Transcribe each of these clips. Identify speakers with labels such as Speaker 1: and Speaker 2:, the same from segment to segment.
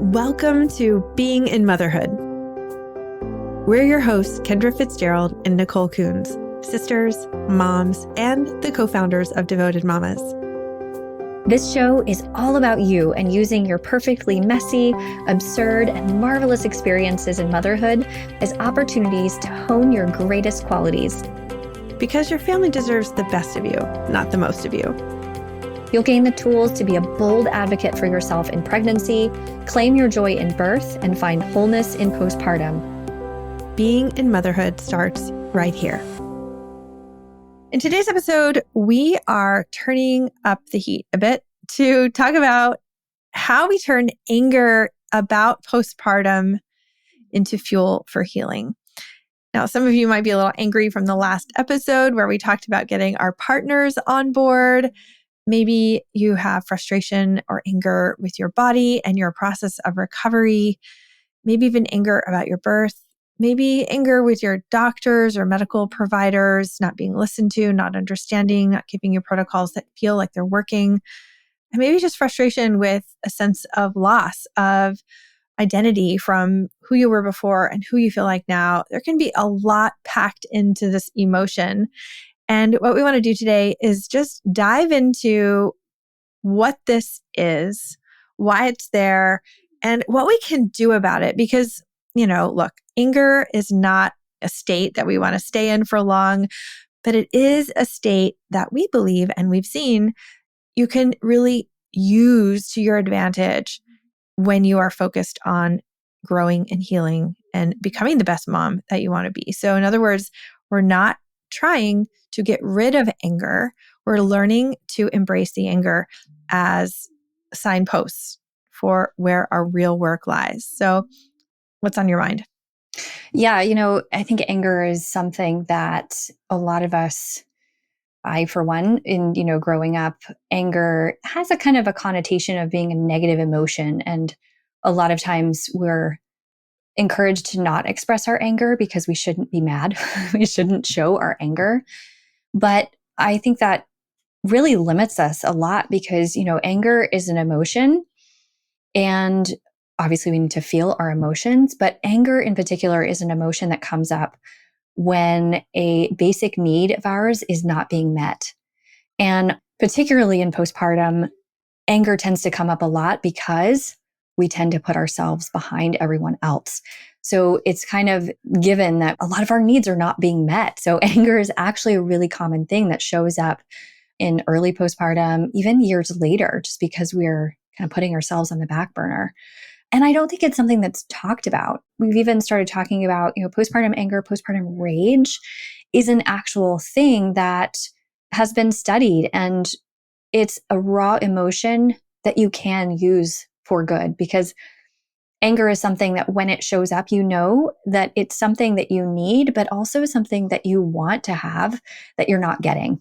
Speaker 1: Welcome to Being in Motherhood. We're your hosts, Kendra Fitzgerald and Nicole Coons, sisters, moms, and the co-founders of Devoted Mamas.
Speaker 2: This show is all about you and using your perfectly messy, absurd, and marvelous experiences in motherhood as opportunities to hone your greatest qualities.
Speaker 1: Because your family deserves the best of you, not the most of you.
Speaker 2: You'll gain the tools to be a bold advocate for yourself in pregnancy, claim your joy in birth, and find wholeness in postpartum.
Speaker 1: Being in Motherhood starts right here. In today's episode, we are turning up the heat a bit to talk about how we turn anger about postpartum into fuel for healing. Now, some of you might be a little angry from the last episode where we talked about getting our partners on board. Maybe you have frustration or anger with your body and your process of recovery, maybe even anger about your birth, maybe anger with your doctors or medical providers, not being listened to, not understanding, not giving you protocols that feel like they're working, and maybe just frustration with a sense of loss of identity from who you were before and who you feel like now. There can be a lot packed into this emotion. And what we want to do today is just dive into what this is, why it's there, and what we can do about it. Because, look, anger is not a state that we want to stay in for long, but it is a state that we believe and we've seen you can really use to your advantage when you are focused on growing and healing and becoming the best mom that you want to be. So in other words, we're not trying to get rid of anger. We're learning to embrace the anger as signposts for where our real work lies. So what's on your mind?
Speaker 2: Yeah, I think anger is something that a lot of us, I for one, in growing up, anger has a kind of a connotation of being a negative emotion. And a lot of times we're encouraged to not express our anger because we shouldn't be mad. We shouldn't show our anger. But I think that really limits us a lot because, anger is an emotion. And obviously we need to feel our emotions, but anger in particular is an emotion that comes up when a basic need of ours is not being met. And particularly in postpartum, anger tends to come up a lot because we tend to put ourselves behind everyone else. So it's kind of given that a lot of our needs are not being met. So anger is actually a really common thing that shows up in early postpartum, even years later, just because we're kind of putting ourselves on the back burner. And I don't think it's something that's talked about. We've even started talking about, postpartum anger, postpartum rage is an actual thing that has been studied. And it's a raw emotion that you can use for good, because anger is something that when it shows up, that it's something that you need, but also something that you want to have that you're not getting.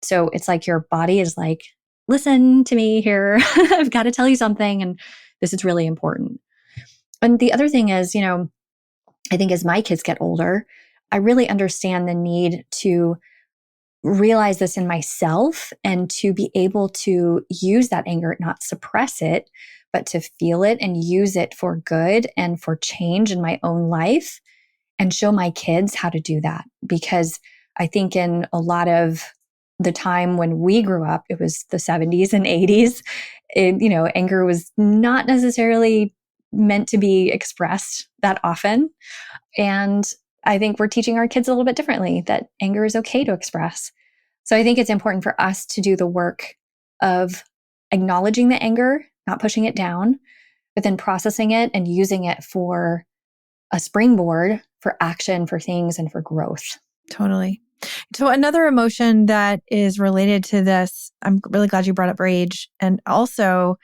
Speaker 2: So it's like your body is like, listen to me here. I've got to tell you something. And this is really important. And the other thing is, I think as my kids get older, I really understand the need to realize this in myself and to be able to use that anger, not suppress it, but to feel it and use it for good and for change in my own life and show my kids how to do that. Because I think in a lot of the time when we grew up, it was the 70s and 80s, anger was not necessarily meant to be expressed that often. And I think we're teaching our kids a little bit differently that anger is okay to express. So I think it's important for us to do the work of acknowledging the anger, not pushing it down, but then processing it and using it for a springboard for action, for things, and for growth.
Speaker 1: Totally. So another emotion that is related to this, I'm really glad you brought up rage, and also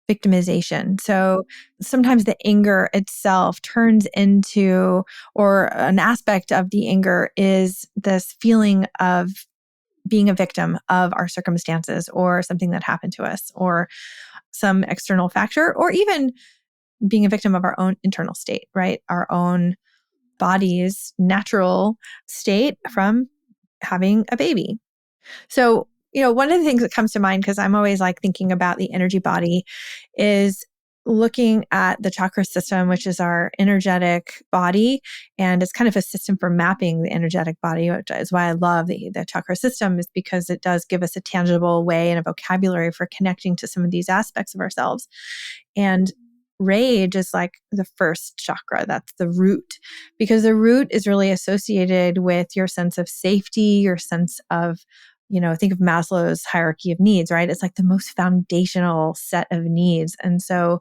Speaker 1: victimization. So sometimes the anger itself turns into, or an aspect of the anger is this feeling of being a victim of our circumstances or something that happened to us or some external factor, or even being a victim of our own internal state, right? Our own body's natural state from having a baby. So, one of the things that comes to mind, because I'm always like thinking about the energy body, is looking at the chakra system, which is our energetic body, and it's kind of a system for mapping the energetic body, which is why I love the chakra system, is because it does give us a tangible way and a vocabulary for connecting to some of these aspects of ourselves. And rage is like the first chakra. That's the root, because the root is really associated with your sense of safety, your sense of, think of Maslow's hierarchy of needs, right? It's like the most foundational set of needs. And so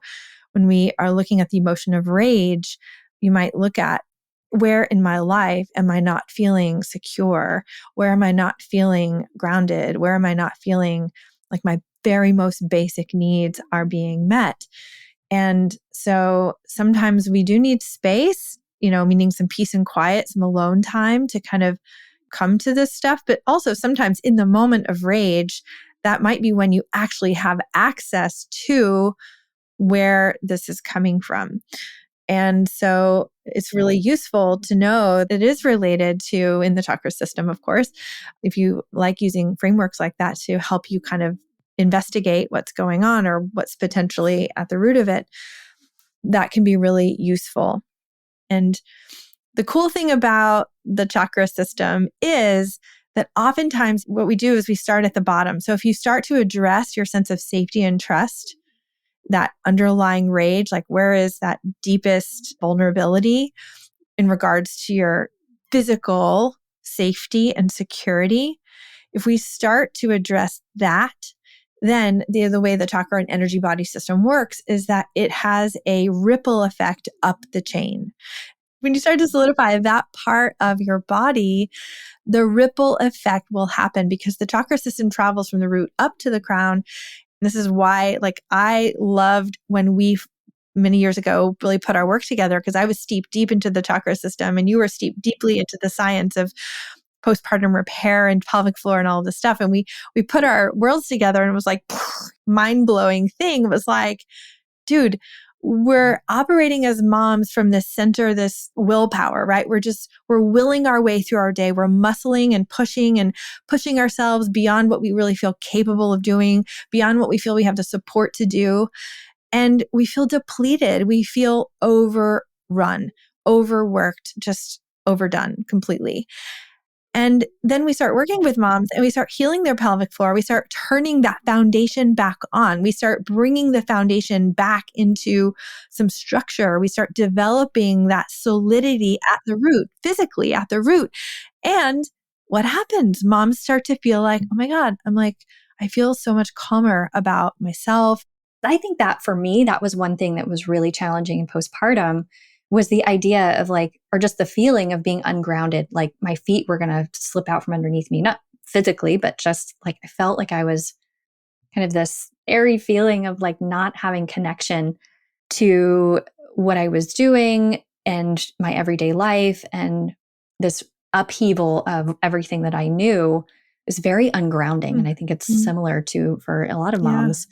Speaker 1: when we are looking at the emotion of rage, you might look at, where in my life am I not feeling secure? Where am I not feeling grounded? Where am I not feeling like my very most basic needs are being met? And so sometimes we do need space, meaning some peace and quiet, some alone time to kind of come to this stuff. But also sometimes in the moment of rage, that might be when you actually have access to where this is coming from. And so it's really useful to know that it is related to, in the chakra system, of course, if you like using frameworks like that to help you kind of investigate what's going on or what's potentially at the root of it, that can be really useful. And the cool thing about the chakra system is that oftentimes what we do is we start at the bottom. So if you start to address your sense of safety and trust, that underlying rage, like where is that deepest vulnerability in regards to your physical safety and security, if we start to address that, then the way the chakra and energy body system works is that it has a ripple effect up the chain. When you start to solidify that part of your body, the ripple effect will happen because the chakra system travels from the root up to the crown. This is why, I loved when we many years ago really put our work together, because I was steeped deep into the chakra system and you were steeped deeply into the science of postpartum repair and pelvic floor and all of this stuff. And we put our worlds together and it was like mind-blowing thing. It was like, dude, we're operating as moms from this center, this willpower, right? We're willing our way through our day. We're muscling and pushing ourselves beyond what we really feel capable of doing, beyond what we feel we have the support to do. And we feel depleted. We feel overrun, overworked, just overdone completely. And then we start working with moms and we start healing their pelvic floor. We start turning that foundation back on. We start bringing the foundation back into some structure. We start developing that solidity at the root, physically at the root. And what happens? Moms start to feel like, oh my God, I feel so much calmer about myself.
Speaker 2: I think that for me, that was one thing that was really challenging in postpartum, was the idea of or just the feeling of being ungrounded. Like my feet were going to slip out from underneath me, not physically, but just I felt like I was kind of this airy feeling of not having connection to what I was doing and my everyday life. And this upheaval of everything that I knew is very ungrounding. And I think it's similar to for a lot of moms.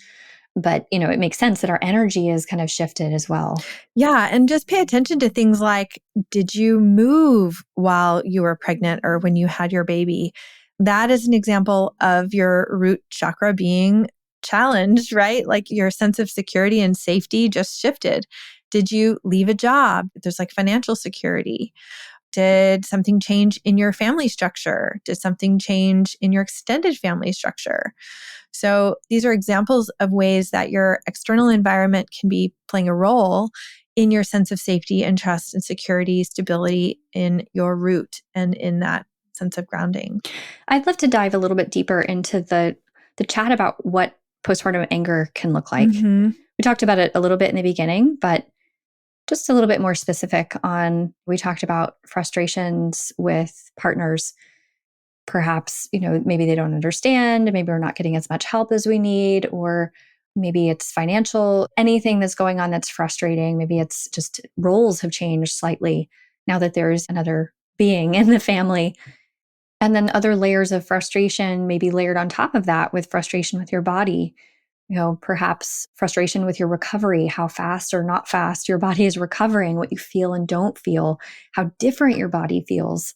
Speaker 2: But, it makes sense that our energy is kind of shifted as well.
Speaker 1: Yeah. And just pay attention to things like, did you move while you were pregnant or when you had your baby? That is an example of your root chakra being challenged, right? Your sense of security and safety just shifted. Did you leave a job? There's financial security. Did something change in your family structure? Did something change in your extended family structure? So these are examples of ways that your external environment can be playing a role in your sense of safety and trust and security, stability in your root and in that sense of grounding.
Speaker 2: I'd love to dive a little bit deeper into the chat about what postpartum anger can look like.
Speaker 1: Mm-hmm.
Speaker 2: We talked about it a little bit in the beginning, but just a little bit more specific we talked about frustrations with partners. Perhaps, maybe they don't understand, maybe we're not getting as much help as we need, or maybe it's financial, anything that's going on that's frustrating. Maybe it's just roles have changed slightly now that there's another being in the family. And then other layers of frustration maybe layered on top of that with frustration with your body. Perhaps frustration with your recovery, how fast or not fast your body is recovering, what you feel and don't feel, how different your body feels.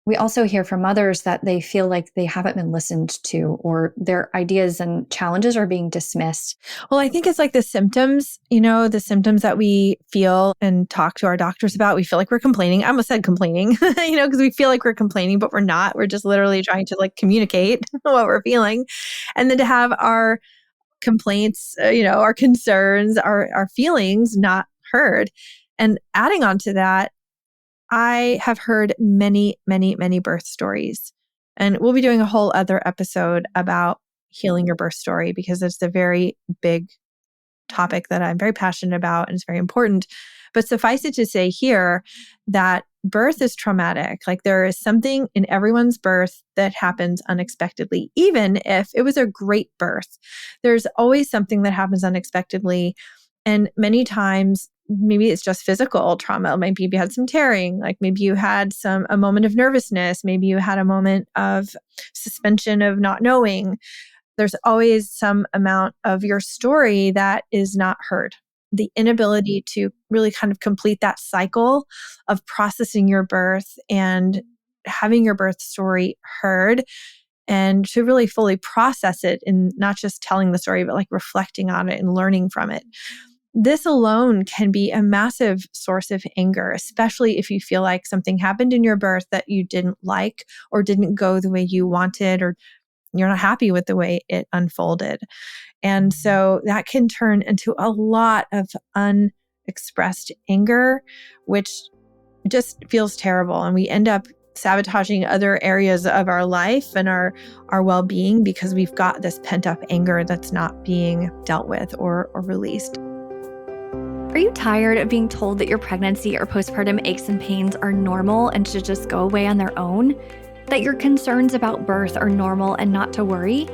Speaker 2: We also hear from mothers that they feel like they haven't been listened to, or their ideas and challenges are being dismissed.
Speaker 1: Well, I think it's like the symptoms, the symptoms that we feel and talk to our doctors about. We feel like we're complaining. I almost said complaining, because we feel like we're complaining, but we're not. We're just literally trying to like communicate what we're feeling. And then to have our complaints, our concerns, our feelings not heard. And adding on to that, I have heard many, many, many birth stories. And we'll be doing a whole other episode about healing your birth story because it's a very big topic that I'm very passionate about and it's very important. But suffice it to say here that birth is traumatic. Like there is something in everyone's birth that happens unexpectedly. Even if it was a great birth, there's always something that happens unexpectedly. And many times, maybe it's just physical trauma. Maybe you had some tearing, like maybe you had a moment of nervousness. Maybe you had a moment of suspension of not knowing. There's always some amount of your story that is not heard. The inability to really kind of complete that cycle of processing your birth and having your birth story heard and to really fully process it and not just telling the story, but like reflecting on it and learning from it. This alone can be a massive source of anger, especially if you feel like something happened in your birth that you didn't like or didn't go the way you wanted, or you're not happy with the way it unfolded. And so that can turn into a lot of unexpressed anger, which just feels terrible. And we end up sabotaging other areas of our life and our well-being because we've got this pent-up anger that's not being dealt with or released.
Speaker 3: Are you tired of being told that your pregnancy or postpartum aches and pains are normal and should just go away on their own? That your concerns about birth are normal and not to worry?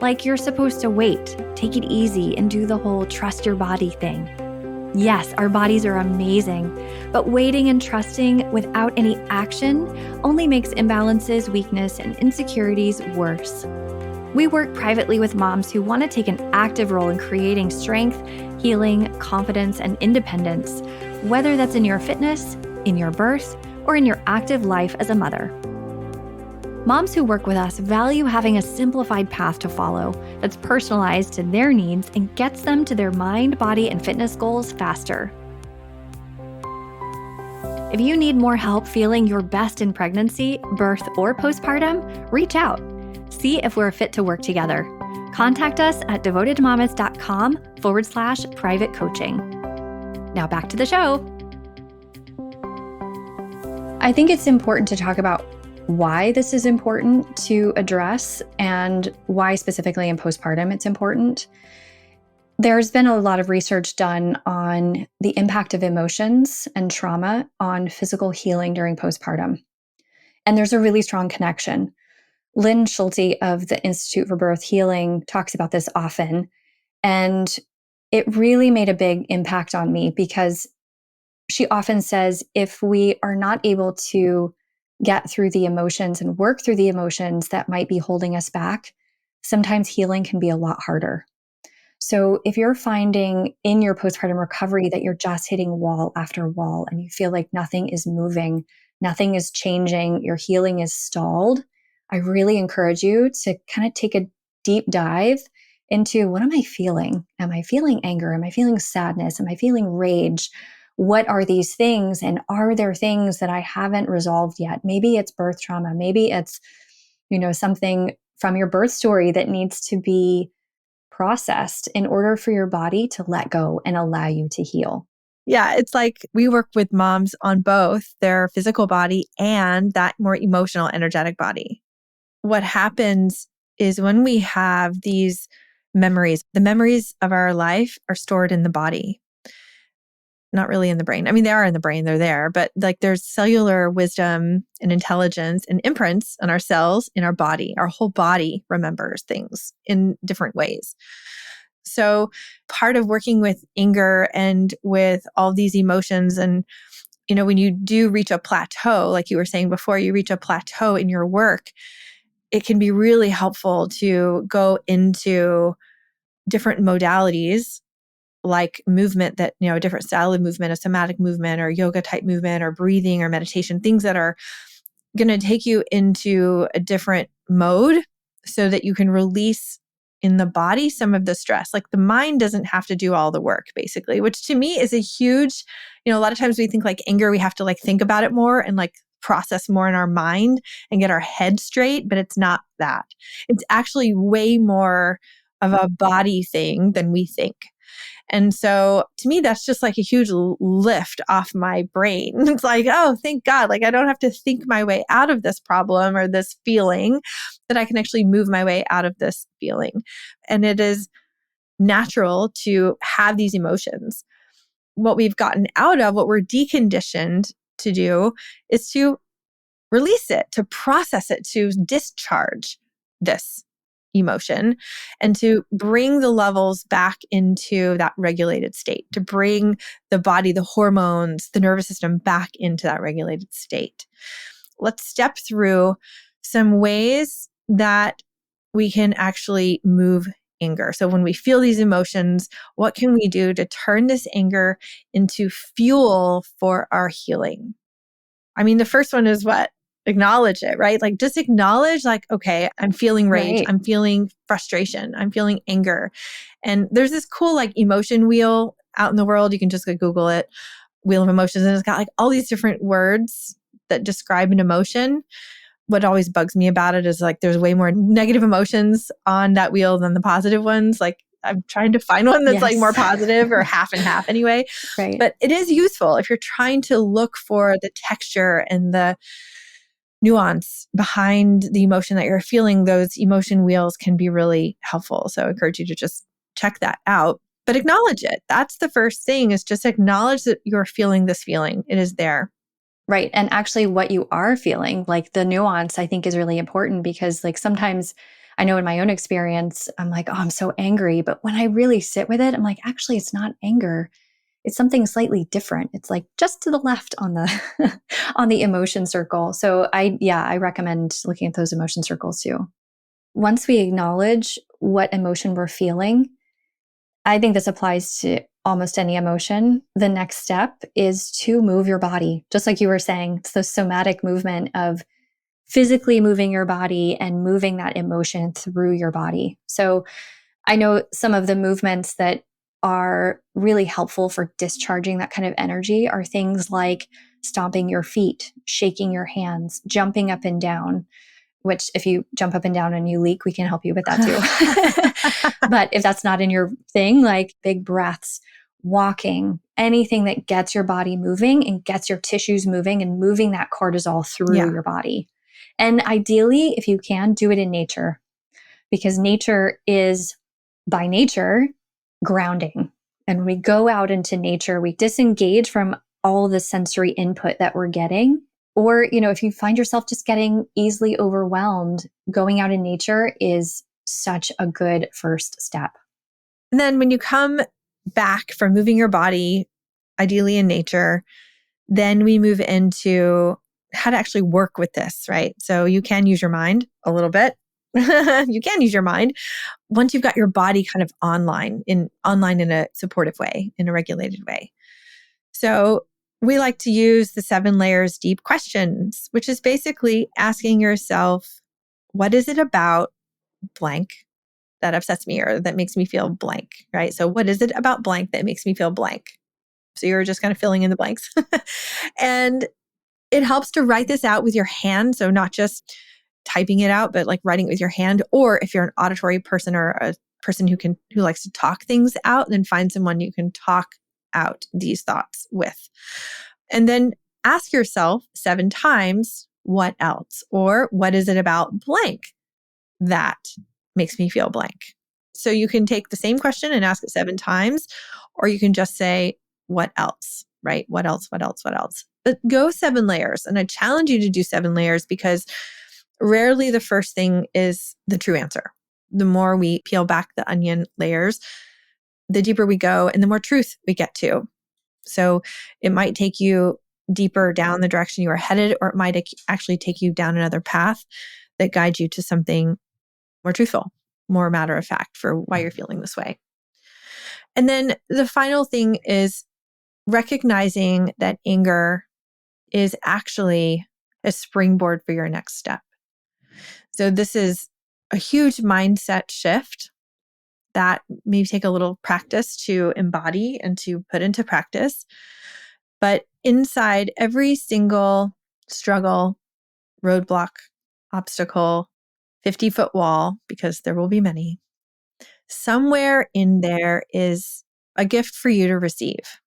Speaker 3: Like you're supposed to wait, take it easy, and do the whole trust your body thing. Yes, our bodies are amazing, but waiting and trusting without any action only makes imbalances, weakness, and insecurities worse. We work privately with moms who want to take an active role in creating strength, healing, confidence, and independence, whether that's in your fitness, in your birth, or in your active life as a mother. Moms who work with us value having a simplified path to follow that's personalized to their needs and gets them to their mind, body, and fitness goals faster. If you need more help feeling your best in pregnancy, birth, or postpartum, reach out. See if we're fit to work together. Contact us at devotedmamas.com/private coaching. Now back to the show.
Speaker 2: I think it's important to talk about why this is important to address and why specifically in postpartum it's important. There's been a lot of research done on the impact of emotions and trauma on physical healing during postpartum. And there's a really strong connection. Lynn Schulte of the Institute for Birth Healing talks about this often. And it really made a big impact on me because she often says if we are not able to get through the emotions and work through the emotions that might be holding us back, sometimes healing can be a lot harder. So if you're finding in your postpartum recovery that you're just hitting wall after wall and you feel like nothing is moving, nothing is changing, your healing is stalled, I really encourage you to kind of take a deep dive into what am I feeling? Am I feeling anger? Am I feeling sadness? Am I feeling rage? What are these things? And are there things that I haven't resolved yet? Maybe it's birth trauma. Maybe it's, something from your birth story that needs to be processed in order for your body to let go and allow you to heal.
Speaker 1: Yeah, it's like we work with moms on both their physical body and that more emotional, energetic body. What happens is when we have these memories, the memories of our life are stored in the body, not really in the brain. I mean, they are in the brain, they're there, but like there's cellular wisdom and intelligence and imprints on our cells in our body. Our whole body remembers things in different ways. So part of working with anger and with all these emotions and, when you do reach a plateau, like you were saying before, you reach a plateau in your work, it can be really helpful to go into different modalities like movement that, a different style of movement, a somatic movement or yoga type movement or breathing or meditation, things that are going to take you into a different mode so that you can release in the body some of the stress. Like the mind doesn't have to do all the work, basically, which to me is a huge, a lot of times we think like anger, we have to like think about it more and like process more in our mind and get our head straight, but it's not that. It's actually way more of a body thing than we think. And so to me, that's just like a huge lift off my brain. It's like, oh, thank God. Like I don't have to think my way out of this problem or this feeling, that I can actually move my way out of this feeling. And it is natural to have these emotions. What we've gotten out of, what we're deconditioned to do is to release it, to process it, to discharge this emotion and to bring the levels back into that regulated state, to bring the body, the hormones, the nervous system back into that regulated state. Let's step through some ways that we can actually move anger. So when we feel these emotions, what can we do to turn this anger into fuel for our healing? I mean, the first one is what? Acknowledge it, right? Like just acknowledge like, okay, I'm feeling rage.
Speaker 2: Right.
Speaker 1: I'm feeling frustration. I'm feeling anger. And there's this cool like emotion wheel out in the world. You can just go Google it, wheel of emotions. And it's got like all these different words that describe an emotion. What always bugs me about it is like, there's way more negative emotions on that wheel than the positive ones. Like I'm trying to find one that's like more positive or half and half anyway.
Speaker 2: Right.
Speaker 1: But it is useful if you're trying to look for the texture and the nuance behind the emotion that you're feeling. Those emotion wheels can be really helpful. So I encourage you to just check that out, but acknowledge it. That's the first thing, is just acknowledge that you're feeling this feeling. It is there.
Speaker 2: Right. And actually what you are feeling, like the nuance, I think is really important, because like sometimes I know in my own experience, I'm like, oh, I'm so angry. But when I really sit with it, I'm like, actually, it's not anger. It's something slightly different. It's like just to the left on the on the emotion circle. So I recommend looking at those emotion circles too. Once we acknowledge what emotion we're feeling, I think this applies to almost any emotion. The next step is to move your body. Just like you were saying, it's the somatic movement of physically moving your body and moving that emotion through your body. So I know some of the movements that are really helpful for discharging that kind of energy are things like stomping your feet, shaking your hands, jumping up and down, which if you jump up and down and you leak, we can help you with that too. But if that's not in your thing, like big breaths, walking, anything that gets your body moving and gets your tissues moving and moving that cortisol through your body. And ideally, if you can, do it in nature, because nature is by nature grounding. And when we go out into nature, we disengage from all the sensory input that we're getting. Or, if you find yourself just getting easily overwhelmed, going out in nature is such a good first step.
Speaker 1: And then when you come back from moving your body, ideally in nature, then we move into how to actually work with this, right? So you can use your mind a little bit. You can use your mind once you've got your body kind of online in a supportive way, in a regulated way. So we like to use the 7 layers deep questions, which is basically asking yourself, what is it about blank that upsets me or that makes me feel blank, right? So what is it about blank that makes me feel blank? So you're just kind of filling in the blanks. And it helps to write this out with your hand. So not just typing it out, but like writing it with your hand. Or if you're an auditory person or a person who likes to talk things out, then find someone you can talk out these thoughts with. And then ask yourself 7 times, what else? Or what is it about blank that makes me feel blank? So you can take the same question and ask it 7 times, or you can just say, what else, right? What else, what else, what else? But go 7 layers. And I challenge you to do 7 layers, because rarely the first thing is the true answer. The more we peel back the onion layers, the deeper we go and the more truth we get to. So it might take you deeper down the direction you are headed, or it might actually take you down another path that guides you to something more truthful, more matter of fact for why you're feeling this way. And then the final thing is recognizing that anger is actually a springboard for your next step. So this is a huge mindset shift that may take a little practice to embody and to put into practice. But inside every single struggle, roadblock, obstacle, 50-foot wall, because there will be many, somewhere in there is a gift for you to receive.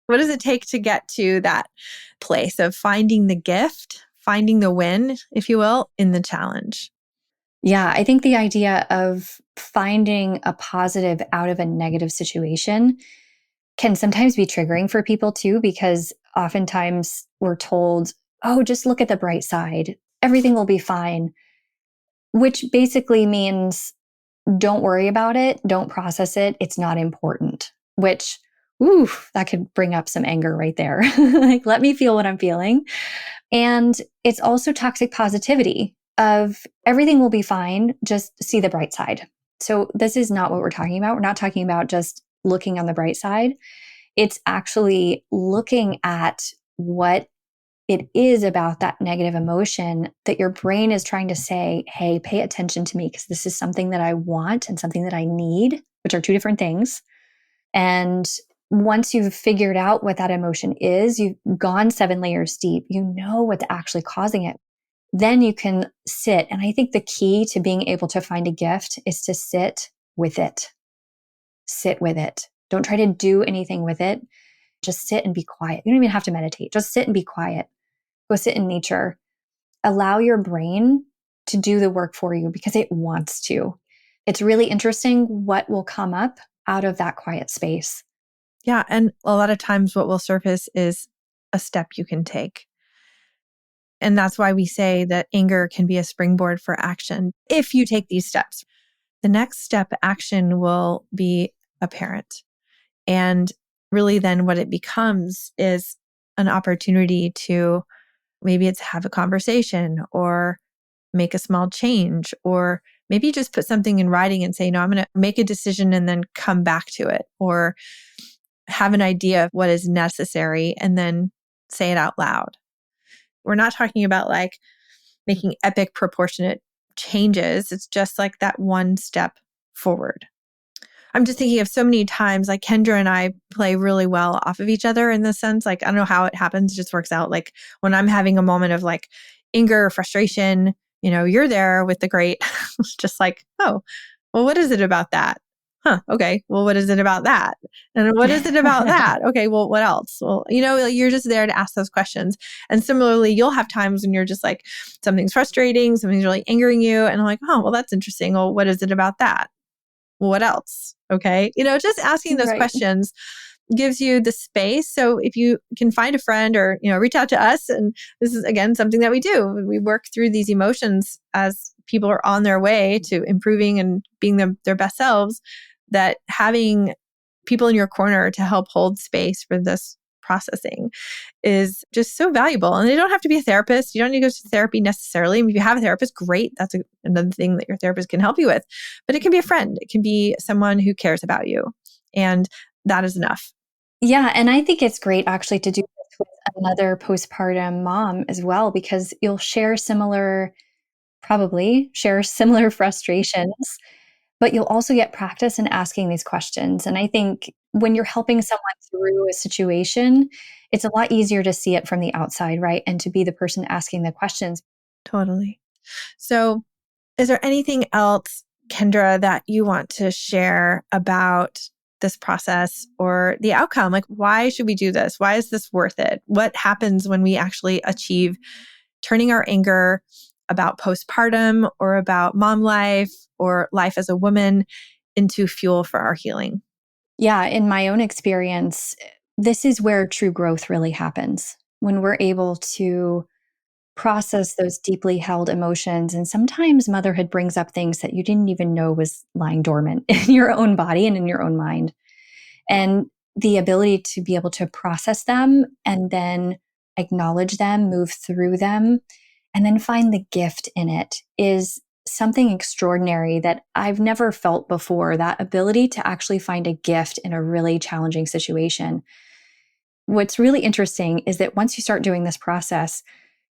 Speaker 1: What does it take to get to that place of finding the gift, finding the win, if you will, in the challenge?
Speaker 2: Yeah, I think the idea of finding a positive out of a negative situation can sometimes be triggering for people too, because oftentimes we're told, oh, just look at the bright side. Everything will be fine, which basically means don't worry about it. Don't process it. It's not important, which, ooh, that could bring up some anger right there. Like, let me feel what I'm feeling. And it's also toxic positivity of everything will be fine. Just see the bright side. So this is not what we're talking about. We're not talking about just looking on the bright side. It's actually looking at what it is about that negative emotion that your brain is trying to say, hey, pay attention to me because this is something that I want and something that I need, which are two different things. And once you've figured out what that emotion is, you've gone 7 layers deep, you know what's actually causing it. Then you can sit. And I think the key to being able to find a gift is to sit with it. Sit with it. Don't try to do anything with it. Just sit and be quiet. You don't even have to meditate. Just sit and be quiet. Go sit in nature. Allow your brain to do the work for you because it wants to. It's really interesting what will come up out of that quiet space.
Speaker 1: Yeah. And a lot of times what will surface is a step you can take. And that's why we say that anger can be a springboard for action if you take these steps. The next step action will be apparent. And really then what it becomes is an opportunity to maybe it's have a conversation or make a small change, or maybe just put something in writing and say, no, I'm going to make a decision and then come back to it, or have an idea of what is necessary and then say it out loud. We're not talking about like making epic proportionate changes. It's just like that one step forward. I'm just thinking of so many times like Kendra and I play really well off of each other in the sense, like, I don't know how it happens. It just works out. Like when I'm having a moment of like anger or frustration, you're there with the great, just like, oh, well, what is it about that? Huh. Okay. Well, what is it about that? And what is it about that? Okay. Well, what else? Well, like you're just there to ask those questions. And similarly, you'll have times when you're just like, something's frustrating, something's really angering you. And I'm like, oh, well, that's interesting. Well, what is it about that? Well, what else? Okay. Just asking those
Speaker 2: Right.
Speaker 1: questions gives you the space. So if you can find a friend or, reach out to us, and this is again, something that we do, we work through these emotions as people are on their way to improving and being their best selves, that having people in your corner to help hold space for this processing is just so valuable. And they don't have to be a therapist. You don't need to go to therapy necessarily. If you have a therapist, great. That's another thing that your therapist can help you with. But it can be a friend. It can be someone who cares about you. And that is enough.
Speaker 2: Yeah. And I think it's great actually to do this with another postpartum mom as well, because you'll probably share similar frustrations, but you'll also get practice in asking these questions. And I think when you're helping someone through a situation, it's a lot easier to see it from the outside, right? And to be the person asking the questions.
Speaker 1: Totally. So is there anything else, Kendra, that you want to share about this process or the outcome? Like, why should we do this? Why is this worth it? What happens when we actually achieve turning our anger about postpartum or about mom life or life as a woman into fuel for our healing?
Speaker 2: Yeah, in my own experience, this is where true growth really happens when we're able to process those deeply held emotions. And sometimes motherhood brings up things that you didn't even know was lying dormant in your own body and in your own mind. And the ability to be able to process them and then acknowledge them, move through them, and then find the gift in it is something extraordinary that I've never felt before. That ability to actually find a gift in a really challenging situation. What's really interesting is that once you start doing this process,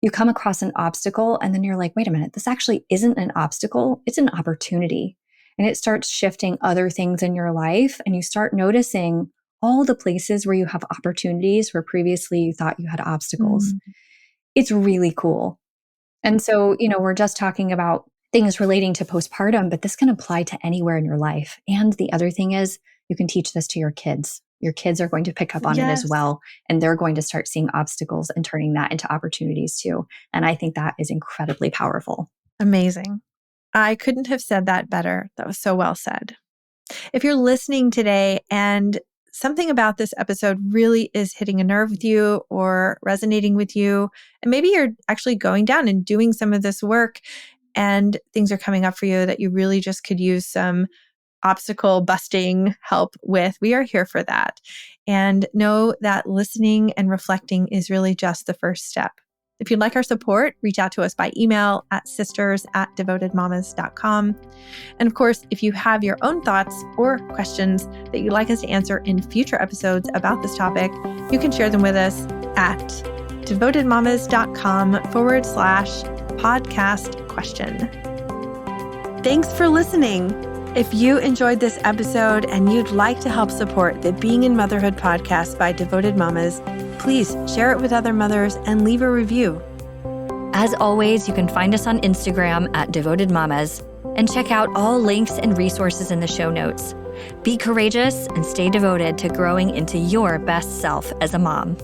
Speaker 2: you come across an obstacle and then you're like, wait a minute, this actually isn't an obstacle. It's an opportunity. And it starts shifting other things in your life. And you start noticing all the places where you have opportunities where previously you thought you had obstacles. It's really cool. And so, we're just talking about things relating to postpartum, but this can apply to anywhere in your life. And the other thing is you can teach this to your kids. Your kids are going to pick up on it as well. And they're going to start seeing obstacles and turning that into opportunities too. And I think that is incredibly powerful.
Speaker 1: Amazing. I couldn't have said that better. That was so well said. If you're listening today and something about this episode really is hitting a nerve with you or resonating with you, and maybe you're actually going down and doing some of this work and things are coming up for you that you really just could use some obstacle busting help with, we are here for that. And know that listening and reflecting is really just the first step. If you'd like our support, reach out to us by email at sisters@devotedmamas.com. And of course, if you have your own thoughts or questions that you'd like us to answer in future episodes about this topic, you can share them with us at devotedmamas.com/podcast question. Thanks for listening. If you enjoyed this episode and you'd like to help support the Being in Motherhood podcast by Devoted Mamas, please share it with other mothers and leave a review.
Speaker 3: As always, you can find us on Instagram at Devoted Mamas and check out all links and resources in the show notes. Be courageous and stay devoted to growing into your best self as a mom.